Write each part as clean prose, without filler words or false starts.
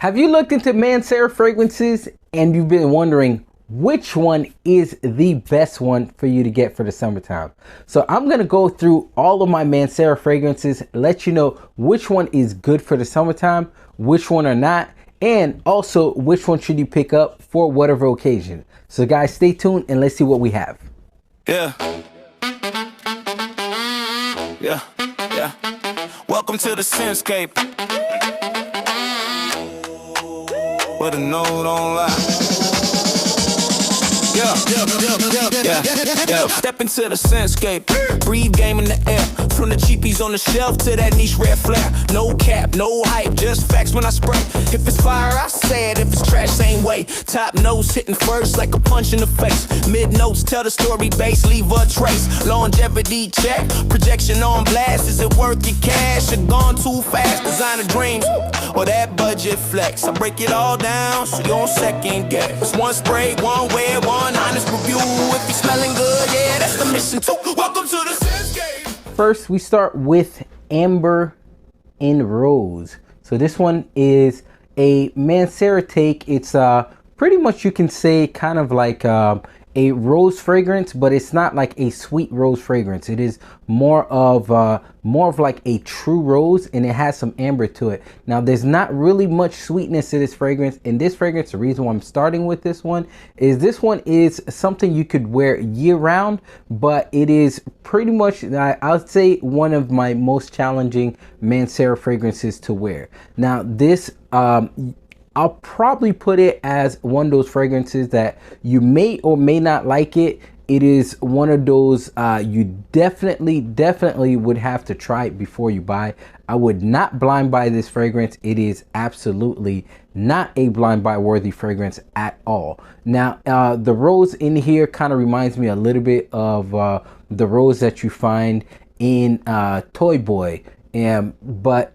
Have you looked into Mancera fragrances and you've been wondering which one is the best one for you to get for the summertime? So I'm going to go through all of my Mancera fragrances, let you know which one is good for the summertime, which one are not, and also which one should you pick up for whatever occasion. So guys, stay tuned and let's see what we have. Yeah. Welcome to the Senscape. Where the no don't lie. Yeah. Step into the Senscape. Breathe game in the air. From the cheapies on the shelf to that niche rare flair. No cap, no hype, just facts when I spray. If it's fire, I say it. If it's trash, same way. Top notes hitting first like a punch in the face. Mid notes tell the story base, leave a trace. Longevity check, projection on blast. Is it worth your cash or gone too fast? Designer dreams or that budget flex. I break it all down so you don't second guess. It's one spray, one wear, one honest review. If you're smelling good, yeah, that's the mission too. Welcome to the Senscape. First, we start with Amber in Rose. So this one is a Mancera take. It's pretty much, you can say, kind of like a rose fragrance, but it's not like a sweet rose fragrance. It is more of like a true rose, and it has some amber to it. Now, there's not really much sweetness to this fragrance. In this fragrance, the reason why I'm starting with this one is something you could wear year round, but it is pretty much, I'll say, one of my most challenging Mancera fragrances to wear. Now, this I'll probably put it as one of those fragrances that you may or may not like it. It is one of those you definitely would have to try it before you buy. I would not blind buy this fragrance. It is absolutely not a blind buy worthy fragrance at all. Now, the rose in here kind of reminds me a little bit of the rose that you find in Toy Boy, but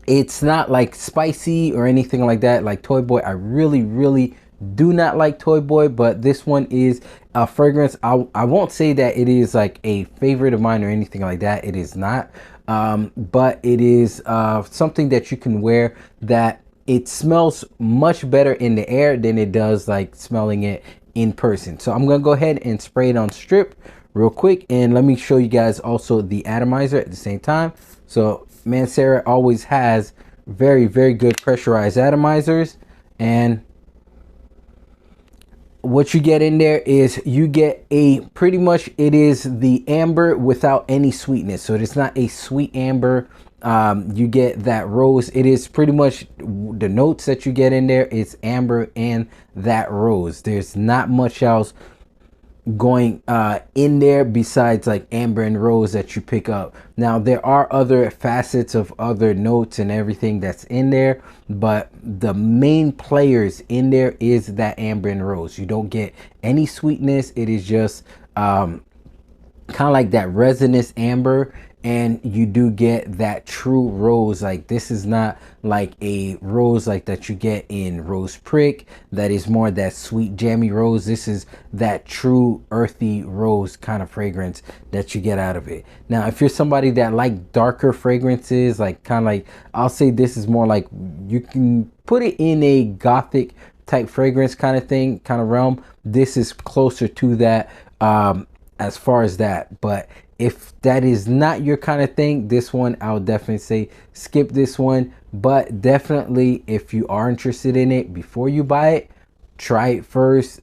it's not like spicy or anything like that like Toy Boy. I really do not like Toy Boy, but this one is a fragrance. I won't say that it is like a favorite of mine or anything like that. It is not, but it is something that you can wear that it smells much better in the air than it does like smelling it in person. So I'm gonna go ahead and spray it on strip real quick, and let me show you guys also the atomizer at the same time. So Mancera always has very good pressurized atomizers, and what you get in there is you get a pretty much, it is the amber without any sweetness. So it's not a sweet amber. You get that rose. It is pretty much the notes that you get in there is amber and that rose. There's not much else going in there besides like amber and rose that you pick up. Now, there are other facets of other notes and everything that's in there, but the main players in there is that amber and rose. You don't get any sweetness. It is just kind of like that resinous amber, and you do get that true rose. Like, this is not like a rose like that you get in Rose Prick, that is more that sweet jammy rose. This is that true earthy rose kind of fragrance that you get out of it. Now, if you're somebody that like darker fragrances, like kind of like, I'll say this is more like, you can put it in a gothic type fragrance kind of thing, kind of realm. This is closer to that as far as that. But if that is not your kind of thing, this one, I'll definitely say skip this one. But definitely, if you are interested in it, before you buy it, try it first,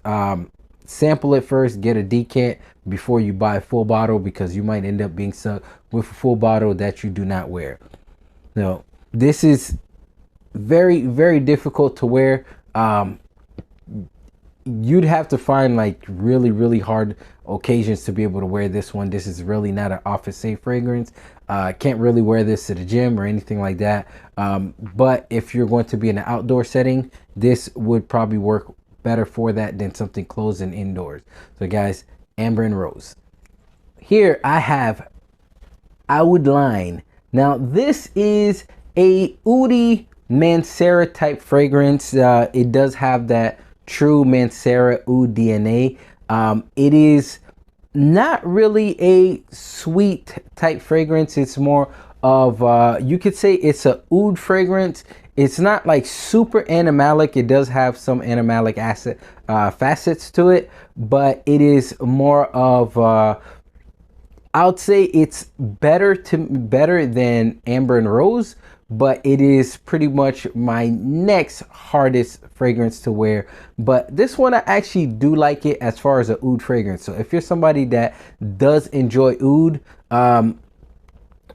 sample it first, get a decant before you buy a full bottle, because you might end up being stuck with a full bottle that you do not wear. Now, this is very difficult to wear. You'd have to find like really hard occasions to be able to wear this one. This is really not an office safe fragrance. Can't really wear this to the gym or anything like that. But if you're going to be in an outdoor setting, this would probably work better for that than something closed and indoors. So guys, amber and rose. Here I have Aoud Line. Now, this is a Oudi Mancera type fragrance. It does have that true Mancera Oud DNA. It is not really a sweet type fragrance. It's more of you could say it's a oud fragrance. It's not like super animalic. It does have some animalic acid facets to it, but it is more of I would say it's better than Amber and Rose, but it is pretty much my next hardest fragrance to wear. But this one, I actually do like it as far as a oud fragrance. So if you're somebody that does enjoy oud,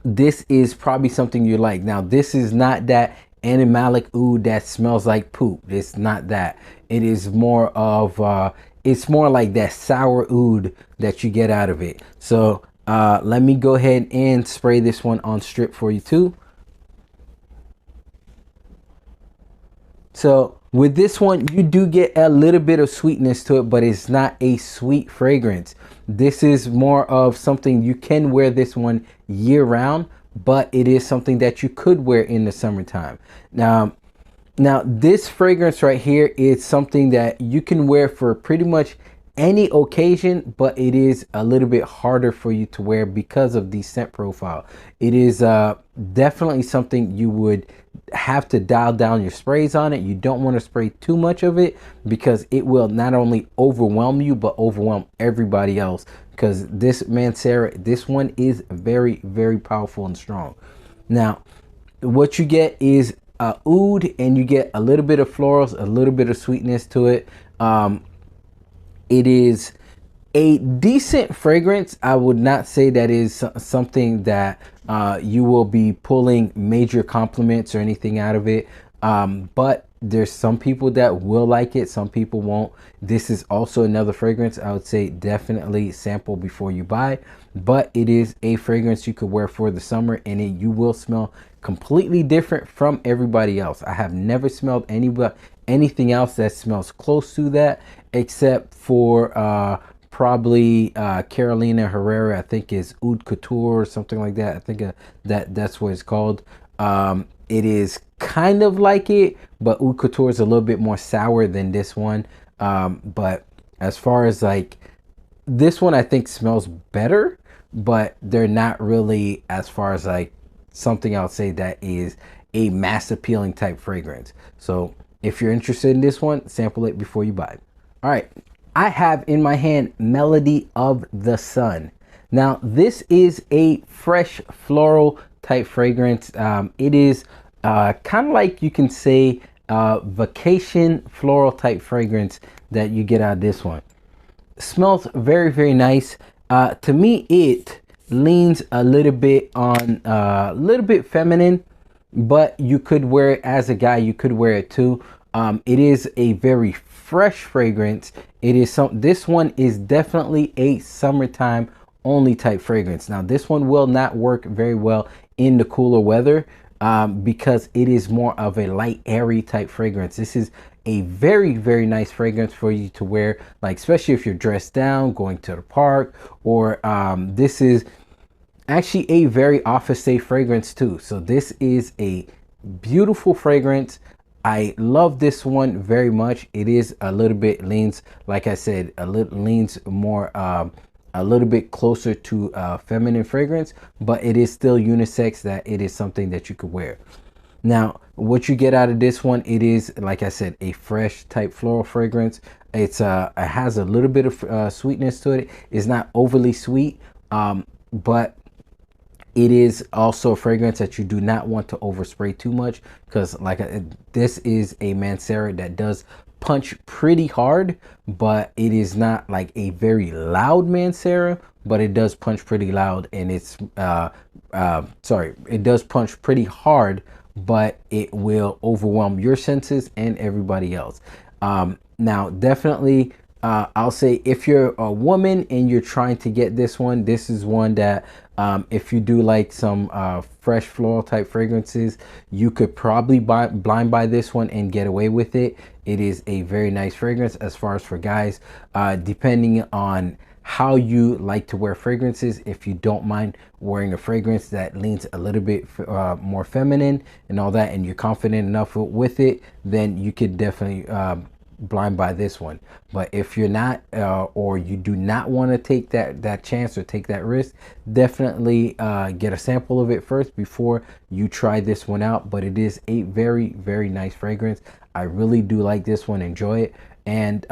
this is probably something you like. Now, this is not that animalic oud that smells like poop. It's not that. It is more of it's more like that sour oud that you get out of it. So let me go ahead and spray this one on strip for you too. So with this one, you do get a little bit of sweetness to it, but it's not a sweet fragrance. This is more of something you can wear this one year round, but it is something that you could wear in the summertime. Now this fragrance right here is something that you can wear for pretty much any occasion, but it is a little bit harder for you to wear because of the scent profile. It is definitely something you would have to dial down your sprays on it. You don't want to spray too much of it because it will not only overwhelm you but overwhelm everybody else, because this Mancera, this one is very, very powerful and strong. Now what you get is oud, and you get a little bit of florals, a little bit of sweetness to it. It is a decent fragrance. I would not say that is something that you will be pulling major compliments or anything out of it. But there's some people that will like it, some people won't. This is also another fragrance I would say definitely sample before you buy, but it is a fragrance you could wear for the summer, and you will smell completely different from everybody else. I have never smelled anything else that smells close to that, except for probably Carolina Herrera, I think is Oud Couture or something like that. I think that's what it's called. It is kind of like it, but Oud Couture is a little bit more sour than this one. But as far as like this one, I think smells better, but they're not really, as far as like something I would say that is a mass appealing type fragrance. So if you're interested in this one, sample it before you buy. All right, I have in my hand Melody of the Sun. Now this is a fresh floral type fragrance. It is kind of like, you can say, vacation floral type fragrance that you get out of this one. Smells very, very nice. To me, it leans a little bit on a little bit feminine, but you could wear it as a guy, you could wear it too. It is a very fresh fragrance. It is this one is definitely a summertime only type fragrance. Now this one will not work very well in the cooler weather because it is more of a light, airy type fragrance. This is a very, very nice fragrance for you to wear, like especially if you're dressed down, going to the park, or this is actually a very office safe fragrance too. So this is a beautiful fragrance. I love this one very much. It is a little bit leans, like I said, a little leans more a little bit closer to feminine fragrance, but it is still unisex, that it is something that you could wear. Now what you get out of this one, it is, like I said, a fresh type floral fragrance. It has a little bit of sweetness to it. It's not overly sweet, but it is also a fragrance that you do not want to overspray too much, because this is a Mancera that does punch pretty hard, but it is not like a very loud Mancera, but it does punch pretty loud, and it's it does punch pretty hard, but it will overwhelm your senses and everybody else. Now definitely I'll say if you're a woman and you're trying to get this one, this is one that if you do like some fresh floral type fragrances, you could probably blind buy this one and get away with it. It is a very nice fragrance. As far as for guys, depending on how you like to wear fragrances, if you don't mind wearing a fragrance that leans a little bit more feminine and all that, and you're confident enough with it, then you could definitely blind buy this one. But if you're not, or you do not want to take that chance or take that risk, definitely get a sample of it first before you try this one out. But it is a very, very nice fragrance. I really do like this one, enjoy it. And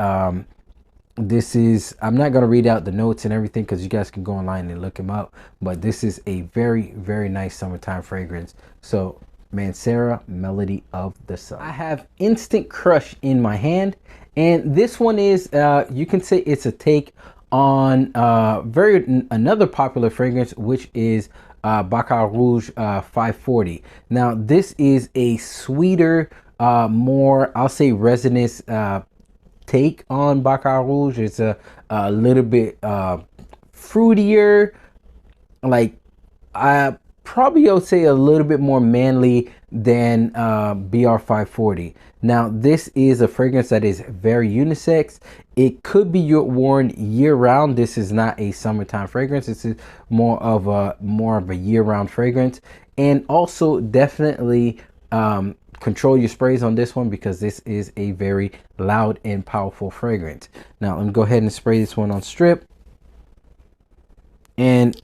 this is, I'm not going to read out the notes and everything because you guys can go online and look them up, but this is a very, very nice summertime fragrance. So Mancera, Melody of the Sun. I have Instant Crush in my hand, and this one is, you can say it's a take on another popular fragrance, which is Baccarat Rouge 540. Now this is a sweeter, more, I'll say, resinous take on Baccarat Rouge. It's a little bit fruitier, like I would say a little bit more manly than BR 540. Now this is a fragrance that is very unisex. It could be worn year round. This is not a summertime fragrance. This is more of a year round fragrance. And also definitely control your sprays on this one because this is a very loud and powerful fragrance. Now let me go ahead and spray this one on strip. And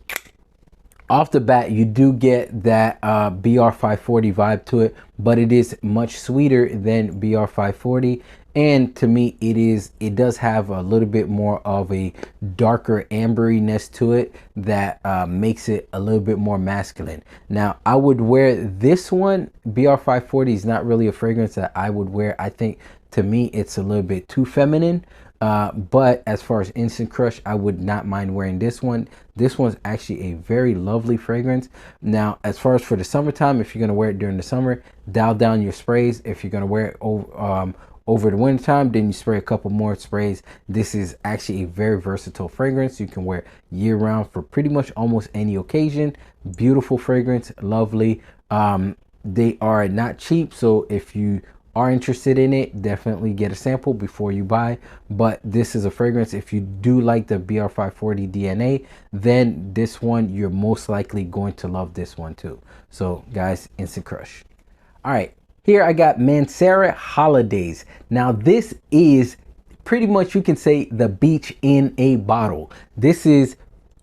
off the bat, you do get that BR 540 vibe to it, but it is much sweeter than BR 540. And to me, it does have a little bit more of a darker amberiness to it that makes it a little bit more masculine. Now, I would wear this one. BR 540 is not really a fragrance that I would wear. I think, to me, it's a little bit too feminine. But as far as Instant Crush, I would not mind wearing this one. This one's actually a very lovely fragrance. Now, as far as for the summertime, if you're going to wear it during the summer, dial down your sprays. If you're going to wear it over the winter time, then you spray a couple more sprays. This is actually a very versatile fragrance. You can wear it year round for pretty much almost any occasion. Beautiful fragrance, lovely. They are not cheap, so if you are interested in it, definitely get a sample before you buy. But this is a fragrance, if you do like the BR 540 DNA, then this one, you're most likely going to love this one too. So guys, Instant Crush. All right, here I got Mancera Holidays. Now this is pretty much, you can say, the beach in a bottle. This is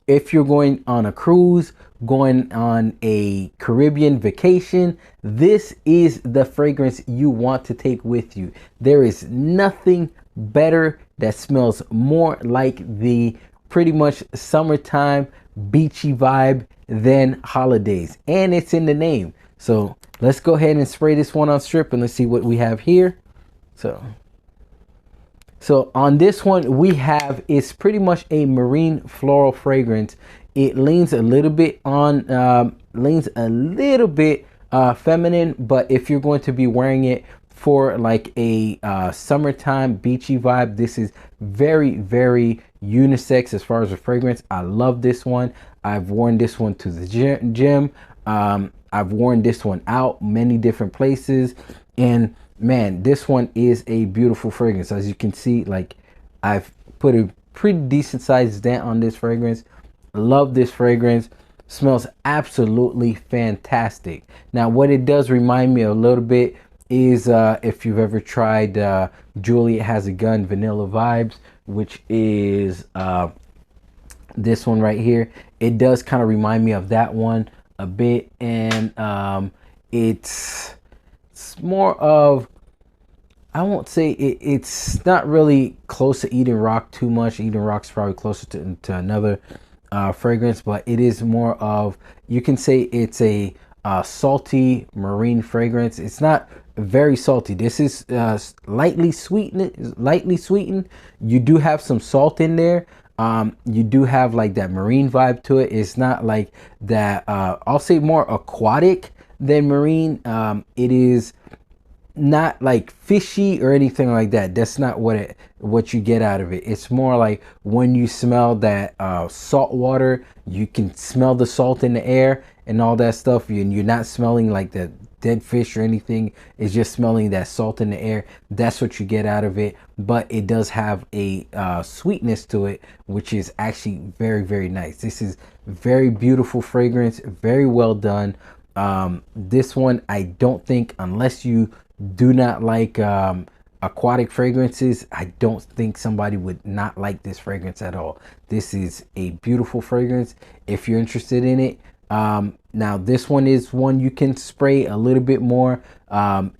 if you're going on a cruise, going on a Caribbean vacation, this is the fragrance you want to take with you. There is nothing better that smells more like the pretty much summertime beachy vibe than Holidays, and it's in the name. So let's go ahead and spray this one on strip, and let's see what we have here. So on this one, we have, it's pretty much a marine floral fragrance. It leans a little bit on, feminine, but if you're going to be wearing it for like a summertime beachy vibe, this is very, very unisex as far as a fragrance. I love this one. I've worn this one to the gym. I've worn this one out many different places, and man, this one is a beautiful fragrance. As you can see, like, I've put a pretty decent sized dent on this fragrance. Love this fragrance. Smells absolutely fantastic. Now, what it does remind me a little bit is if you've ever tried Juliet Has a Gun Vanilla Vibes, which is this one right here. It does kind of remind me of that one a bit, and it's more of, I won't say it's not really close to Eden Rock too much. Eden Rock's probably closer to another fragrance, but it is more of, you can say it's a salty marine fragrance. It's not very salty. This is lightly sweetened. You do have some salt in there. You do have like that marine vibe to it. It's not like that, I'll say more aquatic than marine. It is not like fishy or anything like that. That's not what you get out of it. It's more like when you smell that salt water, you can smell the salt in the air and all that stuff, and you're not smelling like the dead fish or anything. It's just smelling that salt in the air. That's what you get out of it. But it does have a sweetness to it, which is actually very, very nice. This is very beautiful fragrance, very well done. This one, I don't think, unless you do not like aquatic fragrances, I don't think somebody would not like this fragrance at all. This is a beautiful fragrance if you're interested in it. Now this one is one you can spray a little bit more.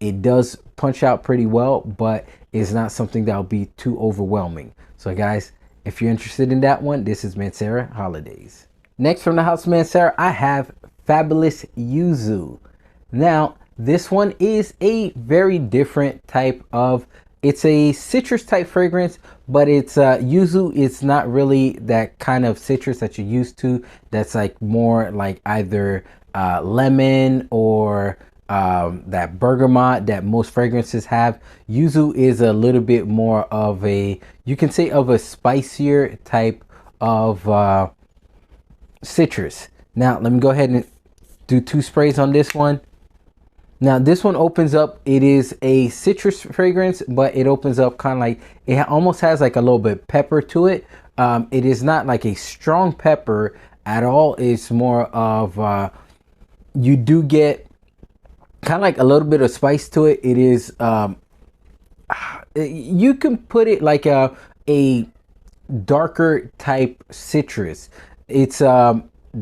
It does punch out pretty well, but it's not something that'll be too overwhelming. So guys, if you're interested in that one, this is Mancera Holidays. Next from the house of Mancera, I have Fabulous Yuzu. Now this one is a very different type of, it's a citrus type fragrance, but it's yuzu. It's not really that kind of citrus that you're used to. That's like more like either lemon or that bergamot that most fragrances have. Yuzu is a little bit more of a, you can say, of a spicier type of citrus. Now let me go ahead and do 2 sprays on this one. Now this one opens up, it is a citrus fragrance, but it opens up kind of like, it almost has like a little bit pepper to it. It is not like a strong pepper at all. It's more of, you do get kind of like a little bit of spice to it. It is, you can put it like a darker type citrus. It's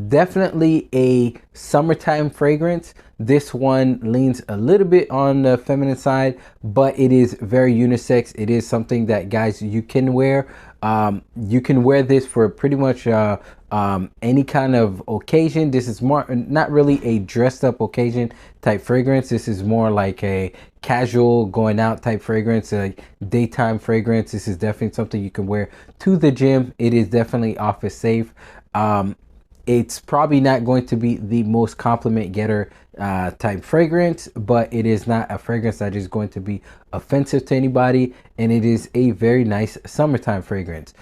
definitely a summertime fragrance. This one leans a little bit on the feminine side, but it is very unisex. It is something that, guys, you can wear. You can wear this for pretty much any kind of occasion. This is more, not really a dressed up occasion type fragrance. This is more like a casual going out type fragrance, a daytime fragrance. This is definitely something you can wear to the gym. It is definitely office safe. It's probably not going to be the most compliment getter type fragrance, but it is not a fragrance that is going to be offensive to anybody, and it is a very nice summertime fragrance.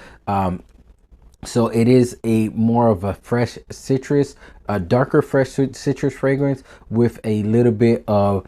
So it is a more of a fresh citrus, a darker fresh citrus fragrance with a little bit of,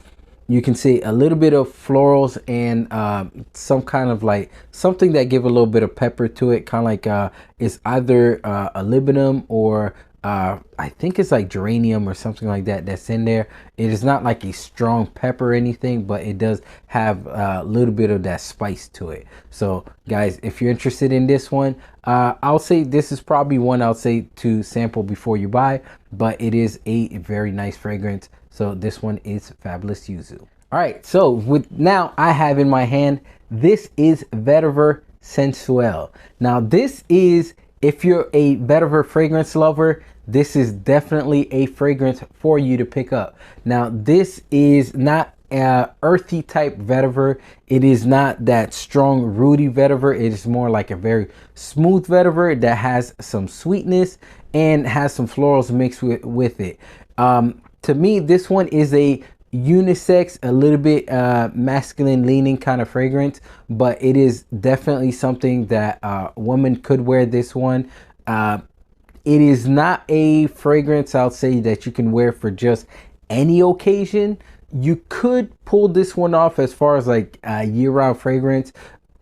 you can see a little bit of florals and some kind of like something that give a little bit of pepper to it, kind of like it's either a libidum or I think it's like geranium or something like that that's in there. It is not like a strong pepper or anything, but it does have a little bit of that spice to it. So guys, if you're interested in this one, I'll say this is probably one I'll say to sample before you buy, but it is a very nice fragrance. So this one is Fabulous Yuzu. All right, so with now I have in my hand, this is Vetiver Sensuel. Now this is, if you're a vetiver fragrance lover, this is definitely a fragrance for you to pick up. Now this is not earthy type vetiver. It is not that strong rooty vetiver. It is more like a very smooth vetiver that has some sweetness and has some florals mixed with it. To me, this one is a unisex, a little bit masculine leaning kind of fragrance, but it is definitely something that a woman could wear. This one, it is not a fragrance I'll say that you can wear for just any occasion. You could pull this one off as far as like a year-round fragrance.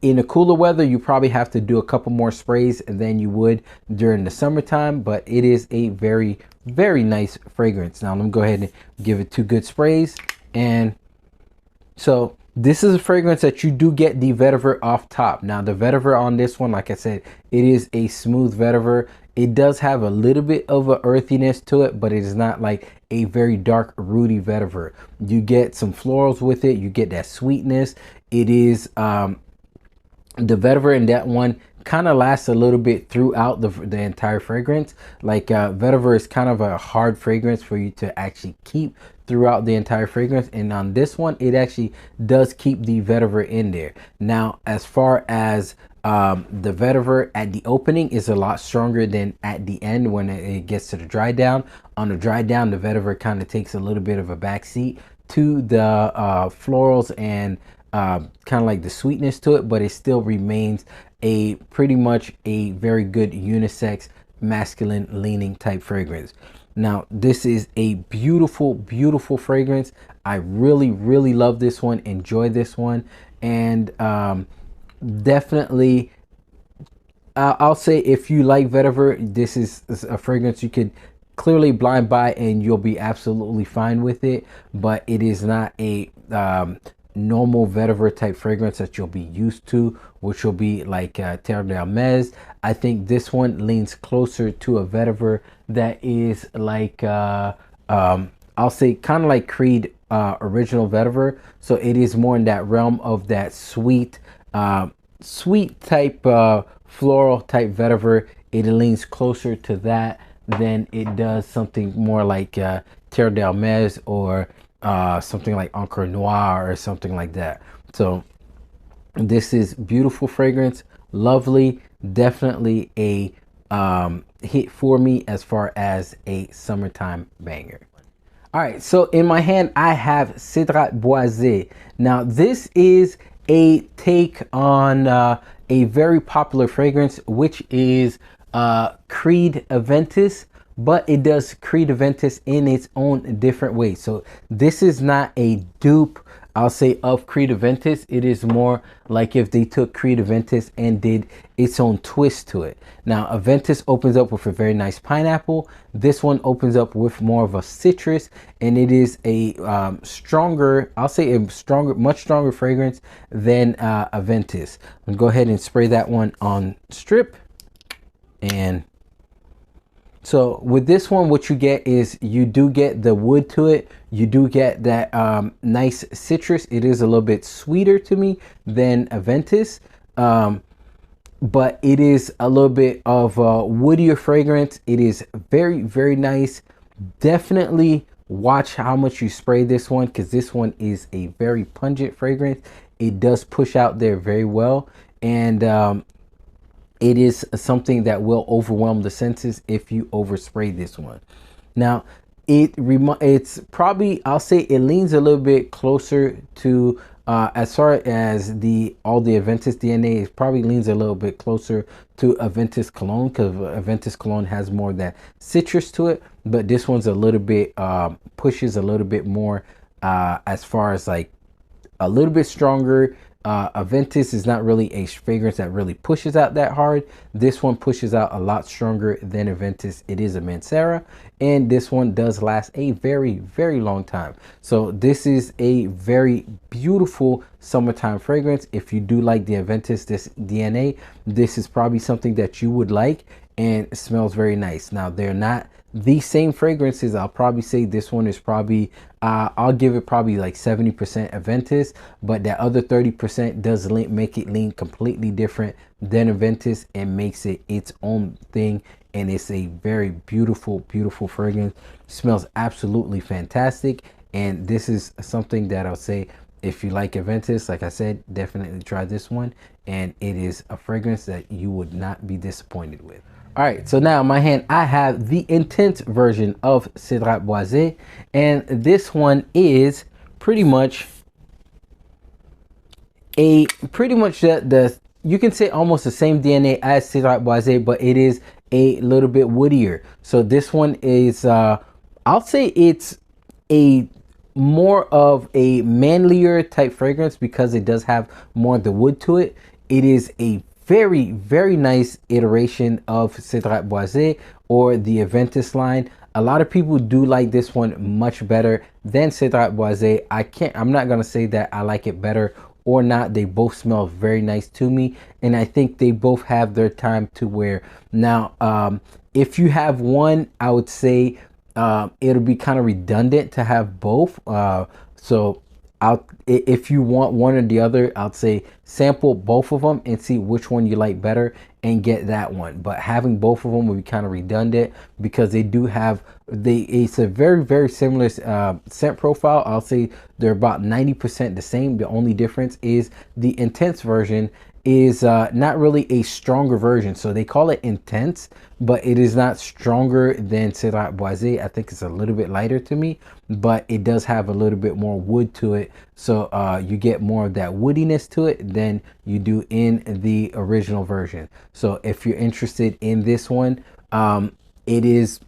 In the cooler weather, you probably have to do a couple more sprays than you would during the summertime, but it is a very, very nice fragrance. Now let me go ahead and give it 2 good sprays. And so this is a fragrance that you do get the vetiver off top. Now the vetiver on this one, like I said, it is a smooth vetiver. It does have a little bit of a earthiness to it, but it is not like a very dark rooty vetiver. You get some florals with it. You get that sweetness. It is the vetiver in that one kind of lasts a little bit throughout the entire fragrance. Like vetiver is kind of a hard fragrance for you to actually keep throughout the entire fragrance, and on this one it actually does keep the vetiver in there. Now as far as the vetiver at the opening is a lot stronger than at the end when it gets to the dry down. On the dry down, the vetiver kind of takes a little bit of a backseat to the florals and kind of like the sweetness to it, but it still remains a pretty much a very good unisex masculine leaning type fragrance. Now this is a beautiful, beautiful fragrance. I really, really love this one, enjoy this one, and definitely I'll say if you like vetiver, this is a fragrance you could clearly blind buy and you'll be absolutely fine with it. But it is not a normal vetiver type fragrance that you'll be used to, which will be like Terre d'Hermes. I think this one leans closer to a vetiver that is like I'll say kind of like Creed original vetiver. So it is more in that realm of that sweet sweet type floral type vetiver. It leans closer to that than it does something more like Terre d'Hermes or something like Encre Noire or something like that. So this is beautiful fragrance, lovely, definitely a hit for me as far as a summertime banger. All right, so in my hand I have Cedrat Boise. Now this is a take on a very popular fragrance, which is Creed Aventus, but it does Creed Aventus in its own different way. So this is not a dupe, I'll say, of Creed Aventus. It is more like if they took Creed Aventus and did its own twist to it. Now Aventus opens up with a very nice pineapple. This one opens up with more of a citrus, and it is a stronger, I'll say a stronger, much stronger fragrance than Aventus. I'm gonna go ahead and spray that one on strip. And so with this one, what you get is you do get the wood to it. You do get that nice citrus. It is a little bit sweeter to me than Aventus, but it is a little bit of a woodier fragrance. It is very, very nice. Definitely watch how much you spray this one, because this one is a very pungent fragrance. It does push out there very well, and it is something that will overwhelm the senses if you overspray this one. Now, it's probably, I'll say it leans a little bit closer to, as far as all the Aventus DNA, it probably leans a little bit closer to Aventus Cologne, because Aventus Cologne has more of that citrus to it, but this one's a little bit, pushes a little bit more, as far as like a little bit stronger. Aventus is not really a fragrance that really pushes out that hard. This one pushes out a lot stronger than Aventus. It is a Mancera, and this one does last a very, very long time. So this is a very beautiful summertime fragrance. If you do like the Aventus, this DNA, this is probably something that you would like, and it smells very nice. Now, they're not the same fragrances. I'll probably say this one is probably I'll give it probably like 70% Aventus, but that other 30% does make it lean completely different than Aventus and makes it its own thing. And it's a very beautiful, beautiful fragrance. It smells absolutely fantastic, and this is something that I'll say, if you like Aventus, like I said, definitely try this one, and it is a fragrance that you would not be disappointed with. All right, so now in my hand I have the intense version of Cedrat Boise, and this one is pretty much the you can say almost the same DNA as Cedrat Boise, but it is a little bit woodier. So this one is I'll say it's a more of a manlier type fragrance because it does have more of the wood to it. It is a very, very nice iteration of Cedrat Boise or the Aventus line. A lot of people do like this one much better than Cedrat Boise. I'm not gonna say that I like it better or not. They both smell very nice to me, and I think they both have their time to wear. Now, if you have one, I would say it'll be kind of redundant to have both. So if you want one or the other, I'll say sample both of them and see which one you like better and get that one. But having both of them will be kind of redundant because they do have it's a very, very similar scent profile. I'll say they're about 90% the same. The only difference is the intense version is not really a stronger version, so they call it intense, but it is not stronger than Cedrat Boise. I think it's a little bit lighter to me, but it does have a little bit more wood to it, so you get more of that woodiness to it than you do in the original version. So if you're interested in this one, it is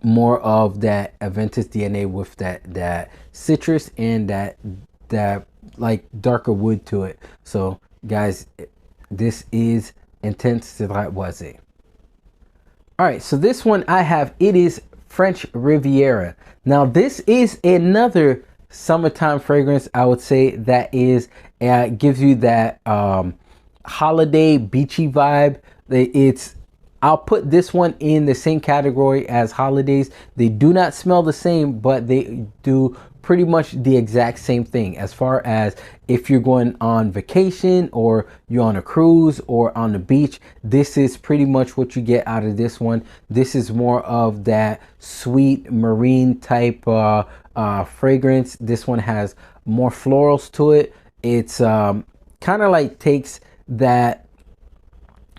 more of that Aventus DNA with that citrus and that like darker wood to it. So guys, this is Intense Cedrat Boise. All right, so this one I have, it is French Riviera. Now this is another summertime fragrance. I would say that is gives you that holiday beachy vibe. It's I'll put this one in the same category as holidays. They do not smell the same, but they do pretty much the exact same thing as far as if you're going on vacation or you're on a cruise or on the beach. This is pretty much what you get out of this one. This is more of that sweet marine type fragrance. This one has more florals to it. It's kind of like takes that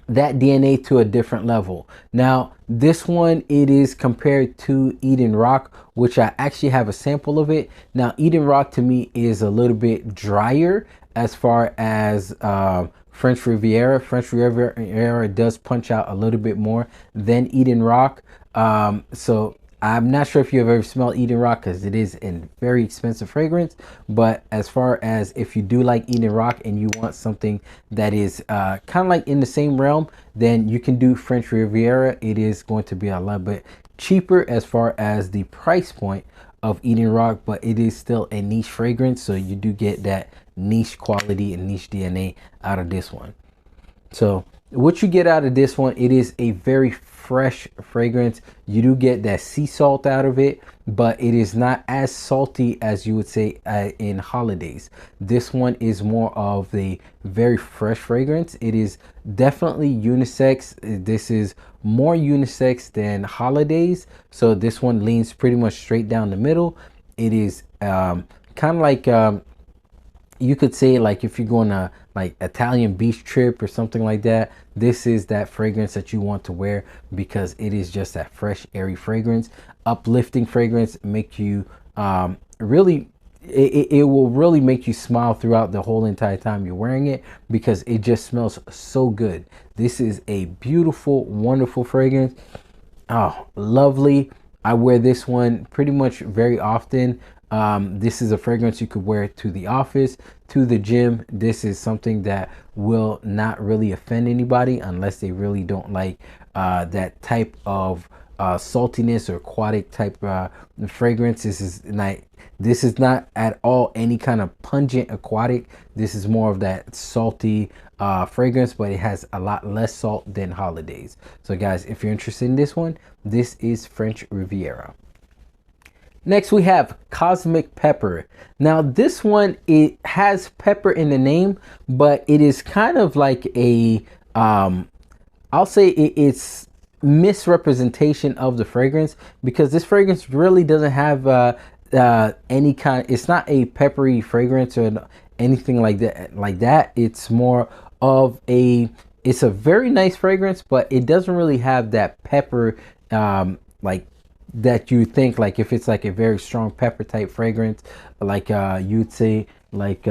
DNA to a different level. Now, this one, it is compared to Eden Rock, which I actually have a sample of it. Now, Eden Rock to me is a little bit drier as far as French Riviera. French Riviera does punch out a little bit more than Eden Rock. So I'm not sure if you've ever smelled Eden Rock because it is a very expensive fragrance. But as far as if you do like Eden Rock and you want something that is kind of like in the same realm, then you can do French Riviera. It is going to be a lot bit cheaper as far as the price point of Eden Rock, but it is still a niche fragrance. So you do get that niche quality and niche DNA out of this one. So what you get out of this one, it is a very fresh fragrance. You do get that sea salt out of it, but it is not as salty as you would say in holidays. This one is more of a very fresh fragrance. It is definitely unisex. This is more unisex than holidays. So this one leans pretty much straight down the middle. It is kind of like you could say like if you're going to like Italian beach trip or something like that, this is that fragrance that you want to wear because it is just that fresh, airy fragrance, uplifting fragrance, make you really, it will really make you smile throughout the whole entire time you're wearing it because it just smells so good. This is a beautiful, wonderful fragrance. Oh, lovely. I wear this one pretty much very often. This is a fragrance you could wear to the office, to the gym. This is something that will not really offend anybody unless they really don't like that type of saltiness or aquatic type fragrance. This is not at all any kind of pungent aquatic. This is more of that salty fragrance, but it has a lot less salt than holidays. So guys, if you're interested in this one, this is French Riviera. Next, we have Cosmic Pepper. Now, this one, it has pepper in the name, but it is kind of like a, I'll say it's misrepresentation of the fragrance because this fragrance really doesn't have any kind, it's not a peppery fragrance or anything like that. It's more of it's a very nice fragrance, but it doesn't really have that pepper, like that you think like if it's like a very strong pepper type fragrance, like you'd say like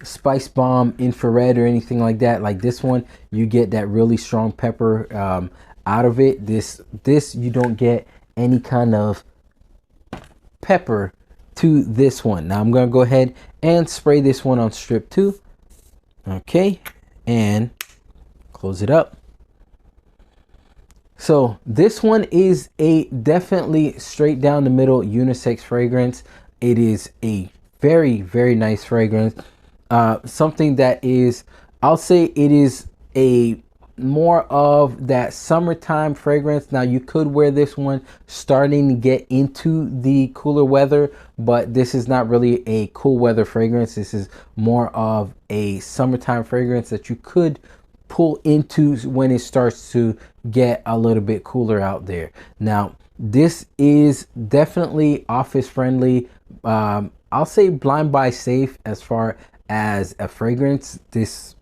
Spice Bomb Infrared or anything like that. Like this one, you get that really strong pepper out of it. This you don't get any kind of pepper to this one. Now I'm gonna go ahead and spray this one on strip 2. Okay, and close it up. So this one is a definitely straight down the middle unisex fragrance. It is a very, very nice fragrance. Something that is, I'll say it is a more of that summertime fragrance. Now you could wear this one starting to get into the cooler weather, but this is not really a cool weather fragrance. This is more of a summertime fragrance that you could pull into when it starts to get a little bit cooler out there. Now this is definitely office friendly. I'll say blind buy safe as far as a fragrance. This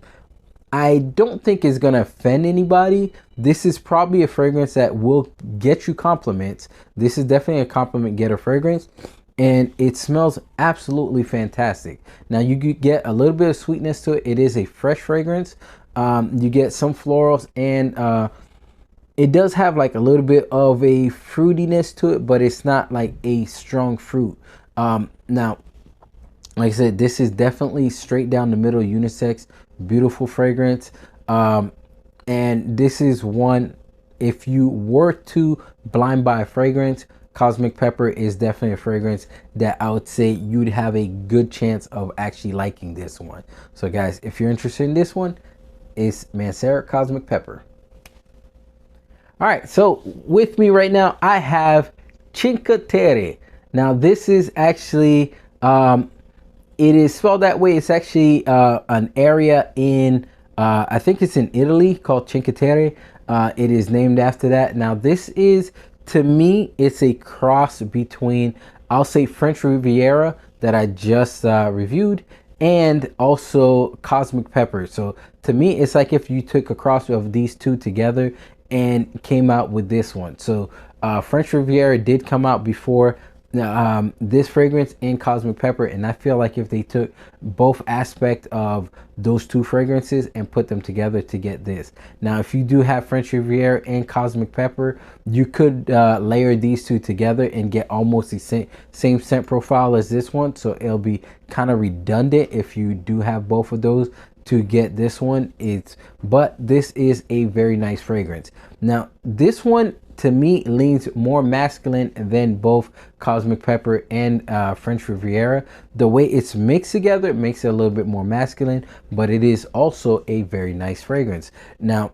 I don't think is gonna offend anybody. This is probably a fragrance that will get you compliments. This is definitely a compliment getter fragrance, and it smells absolutely fantastic. Now you get a little bit of sweetness to it. It is a fresh fragrance. You get some florals, and it does have like a little bit of a fruitiness to it, but it's not like a strong fruit. Now, like I said, this is definitely straight down the middle unisex, beautiful fragrance. And this is one, if you were to blind buy a fragrance, Cosmic Pepper is definitely a fragrance that I would say you'd have a good chance of actually liking this one. So guys, if you're interested in this one, it's Mancera Cosmic Pepper. All right, so with me right now, I have Cinque Terre. Now this is actually, it is spelled that way. It's actually an area in, I think it's in Italy called Cinque Terre. It is named after that. Now this is, to me, it's a cross between, I'll say, French Riviera that I just reviewed, and also Cosmic Pepper. So to me, it's like if you took a cross of these two together and came out with this one. So French Riviera did come out before this fragrance and Cosmic Pepper, and I feel like if they took both aspects of those two fragrances and put them together to get this. Now if you do have French Riviera and Cosmic Pepper, you could layer these two together and get almost the same scent profile as this one, so it'll be kind of redundant if you do have both of those to get this one. But this is a very nice fragrance. Now this one to me leans more masculine than both Cosmic Pepper and French Riviera. The way it's mixed together makes it a little bit more masculine, but it is also a very nice fragrance. Now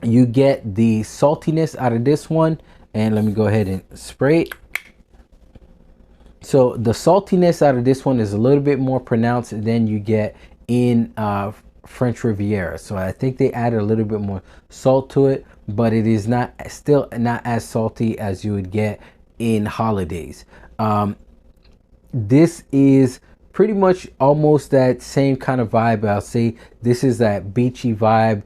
you get the saltiness out of this one, and let me go ahead and spray it. So the saltiness out of this one is a little bit more pronounced than you get in French Riviera. So I think they added a little bit more salt to it, but it is still not as salty as you would get in Holidays. This is pretty much almost that same kind of vibe. I'll say this is that beachy vibe,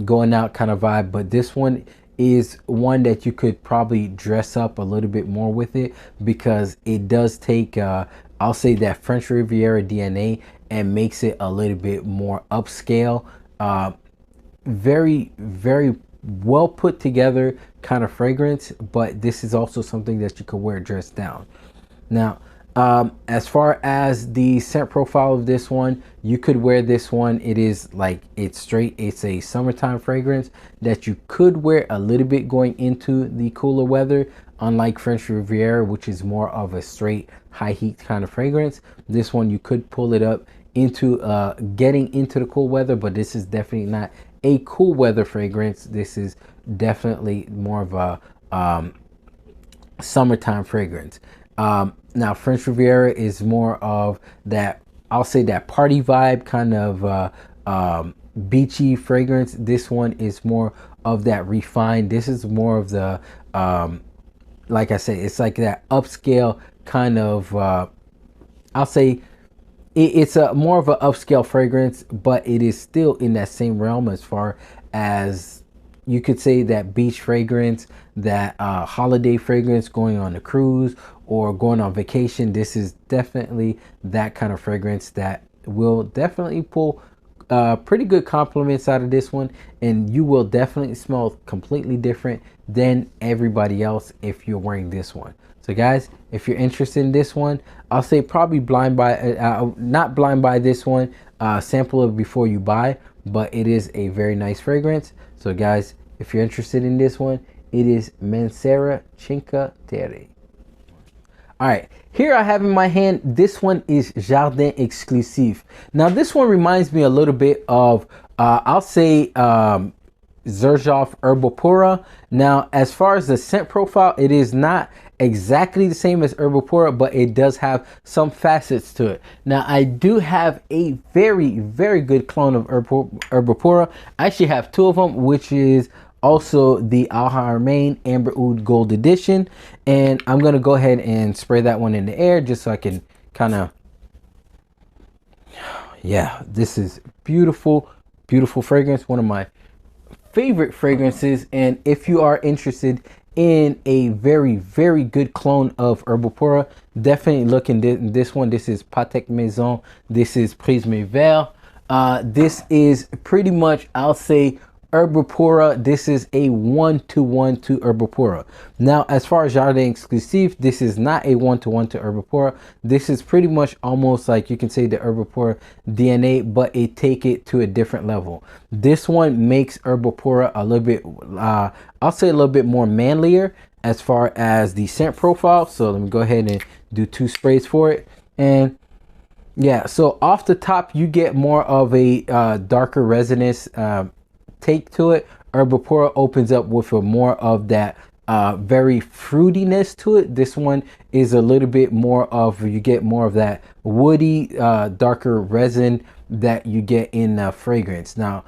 going out kind of vibe, but this one is one that you could probably dress up a little bit more with it, because it does take I'll say that French Riviera DNA and makes it a little bit more upscale. Very well put together kind of fragrance, but this is also something that you could wear dressed down. Now as far as the scent profile of this one, you could wear this one. It is like, it's a summertime fragrance that you could wear a little bit going into the cooler weather, unlike French Riviera, which is more of a straight high heat kind of fragrance. This one you could pull it up into getting into the cool weather, but this is definitely not a cool weather fragrance. This is definitely more of a summertime fragrance. Now French Riviera is more of that, I'll say, that party vibe kind of beachy fragrance. This one is more of that refined. This is more of the like I said, it's like that upscale kind of I'll say it's a more of an upscale fragrance, but it is still in that same realm as far as you could say that beach fragrance, that holiday fragrance, going on a cruise or going on vacation. This is definitely that kind of fragrance that will definitely pull pretty good compliments out of this one, and you will definitely smell completely different than everybody else if you're wearing this one. So guys, if you're interested in this one, I'll say probably not blind buy this one, sample it before you buy, but it is a very nice fragrance. So guys, if you're interested in this one, it is Mancera Cinque Terre. All right, here I have in my hand, this one is Jardin Exclusif. Now this one reminds me a little bit of I'll say Xerjoff Herbal Pura. Now as far as the scent profile, it is not exactly the same as Herbal Pura, but it does have some facets to it. Now I do have a very good clone of Herbal Pura. I actually have two of them, which is also the Al Haramain Amber Oud Gold Edition, and I'm gonna go ahead and spray that one in the air just so I can kind of, yeah, this is beautiful fragrance, one of my favorite fragrances. And if you are interested in a very good clone of Herbal Pura, definitely look in this one. This is Patek Maison, this is Prisme Vert. This is pretty much, I'll say, Herbal Pura. This is a 1-to-1 to Herbal Pura. Now as far as Jardin Exclusif, this is not a 1-to-1 to Herbal Pura. This is pretty much almost like you can say the Herbal Pura DNA, but it take it to a different level. This one makes Herbal Pura a little bit I'll say a little bit more manlier, as far as the scent profile. So let me go ahead and do 2 sprays for it. And yeah, so off the top, you get more of a darker resinous take to it. Herbapora opens up with a more of that very fruitiness to it. This one is a little bit more of, you get more of that woody, darker resin that you get in fragrance. Now,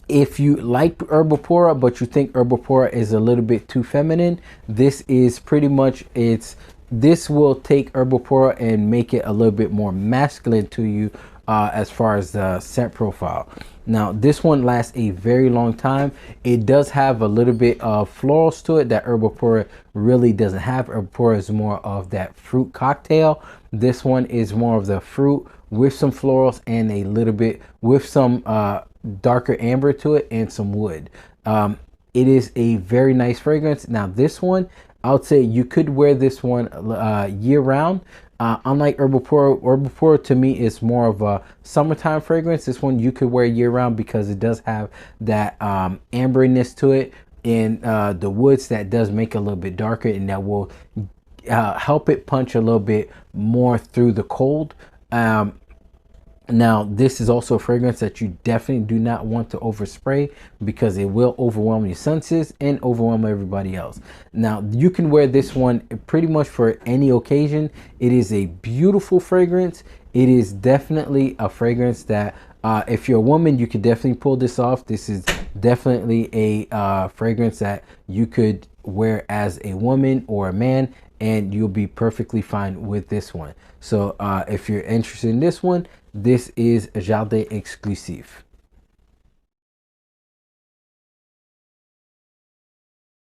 if you like Herbapora, but you think Herbapora is a little bit too feminine, this is pretty much, this will take Herbapora and make it a little bit more masculine to you as far as the scent profile. Now, this one lasts a very long time. It does have a little bit of florals to it that Herbapora really doesn't have. Herbapora is more of that fruit cocktail. This one is more of the fruit with some florals and a little bit with some darker amber to it and some wood. It is a very nice fragrance. Now, this one, I would say you could wear this one year round. Unlike Herbapora, Herbapora to me is more of a summertime fragrance. This one you could wear year round because it does have that amberiness to it and the woods that does make it a little bit darker, and that will help it punch a little bit more through the cold. Now, this is also a fragrance that you definitely do not want to overspray because it will overwhelm your senses and overwhelm everybody else. Now, you can wear this one pretty much for any occasion. It is a beautiful fragrance. It is definitely a fragrance that if you're a woman, you could definitely pull this off. This is definitely a fragrance that you could wear as a woman or a man, and you'll be perfectly fine with this one. So if you're interested in this one, this is Jardin Exclusif.